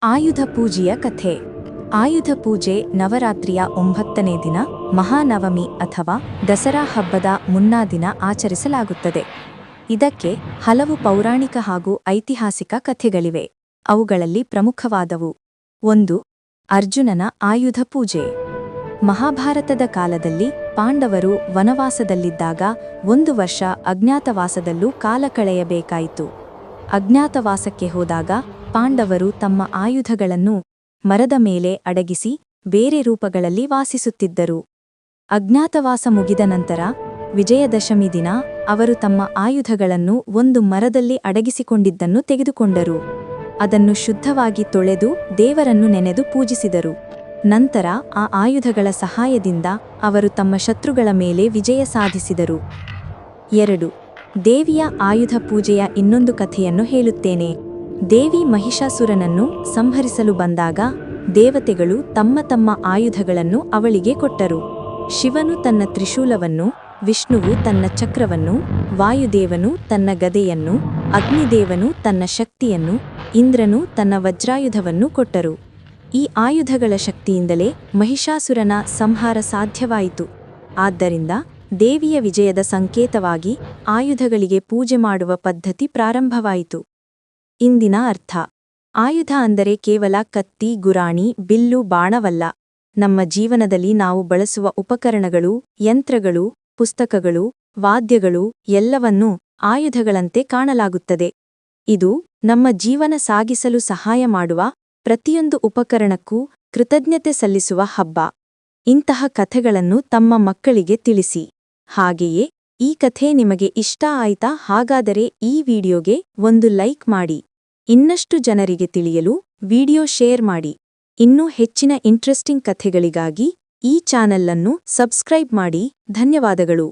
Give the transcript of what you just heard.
ಆಯುಧ ಪೂಜೆಯ ಕಥೆ. ಆಯುಧ ಪೂಜೆ ನವರಾತ್ರಿಯ 9ನೇ ದಿನ ಮಹಾನವಮಿ ಅಥವಾ ದಸರಾ ಹಬ್ಬದ ಮುನ್ನಾ ದಿನ ಆಚರಿಸಲಾಗುತ್ತದೆ. ಇದಕ್ಕೆ ಹಲವು ಪೌರಾಣಿಕ ಹಾಗೂ ಐತಿಹಾಸಿಕ ಕಥೆಗಳಿವೆ. ಅವುಗಳಲ್ಲಿ ಪ್ರಮುಖವಾದವು: 1. ಅರ್ಜುನನ ಆಯುಧ ಪೂಜೆ. ಮಹಾಭಾರತದ ಕಾಲದಲ್ಲಿ ಪಾಂಡವರು ವನವಾಸದಲ್ಲಿದ್ದಾಗ 1 ವರ್ಷ ಅಜ್ಞಾತವಾಸದಲ್ಲೂ ಕಾಲ ಕಳೆಯಬೇಕಾಯಿತು. ಅಜ್ಞಾತವಾಸಕ್ಕೆ ಹೋದಾಗ ಪಾಂಡವರು ತಮ್ಮ ಆಯುಧಗಳನ್ನು ಮರದ ಮೇಲೆ ಅಡಗಿಸಿ ಬೇರೆ ರೂಪಗಳಲ್ಲಿ ವಾಸಿಸುತ್ತಿದ್ದರು. ಅಜ್ಞಾತವಾಸ ಮುಗಿದ ನಂತರ ವಿಜಯದಶಮಿ ದಿನ ಅವರು ತಮ್ಮ ಆಯುಧಗಳನ್ನು ಒಂದು ಮರದಲ್ಲಿ ಅಡಗಿಸಿಕೊಂಡಿದ್ದನ್ನು ತೆಗೆದುಕೊಂಡರು. ಅದನ್ನು ಶುದ್ಧವಾಗಿ ತೊಳೆದು ದೇವರನ್ನು ನೆನೆದು ಪೂಜಿಸಿದರು. ನಂತರ ಆ ಆಯುಧಗಳ ಸಹಾಯದಿಂದ ಅವರು ತಮ್ಮ ಶತ್ರುಗಳ ಮೇಲೆ ವಿಜಯ ಸಾಧಿಸಿದರು. 2. ದೇವಿಯ ಆಯುಧ ಪೂಜೆಯ ಇನ್ನೊಂದು ಕಥೆಯನ್ನು ಹೇಳುತ್ತೇನೆ. ದೇವಿ ಮಹಿಷಾಸುರನನ್ನು ಸಂಹರಿಸಲು ಬಂದಾಗ ದೇವತೆಗಳು ತಮ್ಮ ತಮ್ಮ ಆಯುಧಗಳನ್ನು ಅವಳಿಗೆ ಕೊಟ್ಟರು. ಶಿವನು ತನ್ನ ತ್ರಿಶೂಲವನ್ನು, ವಿಷ್ಣುವು ತನ್ನ ಚಕ್ರವನ್ನು, ವಾಯುದೇವನು ತನ್ನ ಗದೆಯನ್ನು, ಅಗ್ನಿದೇವನು ತನ್ನ ಶಕ್ತಿಯನ್ನು, ಇಂದ್ರನು ತನ್ನ ವಜ್ರಾಯುಧವನ್ನು ಕೊಟ್ಟರು. ಈ ಆಯುಧಗಳ ಶಕ್ತಿಯಿಂದಲೇ ಮಹಿಷಾಸುರನ ಸಂಹಾರ ಸಾಧ್ಯವಾಯಿತು. ಆದ್ದರಿಂದ ದೇವಿಯ ವಿಜಯದ ಸಂಕೇತವಾಗಿ ಆಯುಧಗಳಿಗೆ ಪೂಜೆ ಮಾಡುವ ಪದ್ಧತಿ ಪ್ರಾರಂಭವಾಯಿತು. ಇಂದಿನ ಅರ್ಥ: ಆಯುಧ ಅಂದರೆ ಕೇವಲ ಕತ್ತಿ, ಗುರಾಣಿ, ಬಿಲ್ಲು, ಬಾಣವಲ್ಲ. ನಮ್ಮ ಜೀವನದಲ್ಲಿ ನಾವು ಬಳಸುವ ಉಪಕರಣಗಳು, ಯಂತ್ರಗಳು, ಪುಸ್ತಕಗಳು, ವಾದ್ಯಗಳು ಎಲ್ಲವನ್ನೂ ಆಯುಧಗಳಂತೆ ಕಾಣಲಾಗುತ್ತದೆ. ಇದು ನಮ್ಮ ಜೀವನ ಸಾಗಿಸಲು ಸಹಾಯ ಮಾಡುವ ಪ್ರತಿಯೊಂದು ಉಪಕರಣಕ್ಕೂ ಕೃತಜ್ಞತೆ ಸಲ್ಲಿಸುವ ಹಬ್ಬ. ಇಂತಹ ಕಥೆಗಳನ್ನು ತಮ್ಮ ಮಕ್ಕಳಿಗೆ ತಿಳಿಸಿ. ಹಾಗೆಯೇ ಈ ಕಥೆ ನಿಮಗೆ ಇಷ್ಟ ಆಯ್ತಾ? ಹಾಗಾದರೆ ಈ ವಿಡಿಯೋಗೆ ಒಂದು ಲೈಕ್ ಮಾಡಿ. ಇನ್ನಷ್ಟು ಜನರಿಗೆ ತಿಳಿಯಲು ವಿಡಿಯೋ ಶೇರ್ ಮಾಡಿ. ಇನ್ನೂ ಹೆಚ್ಚಿನ ಇಂಟ್ರೆಸ್ಟಿಂಗ್ ಕಥೆಗಳಿಗಾಗಿ ಈ ಚಾನೆಲ್ ಅನ್ನು ಸಬ್ಸ್ಕ್ರೈಬ್ ಮಾಡಿ. ಧನ್ಯವಾದಗಳು.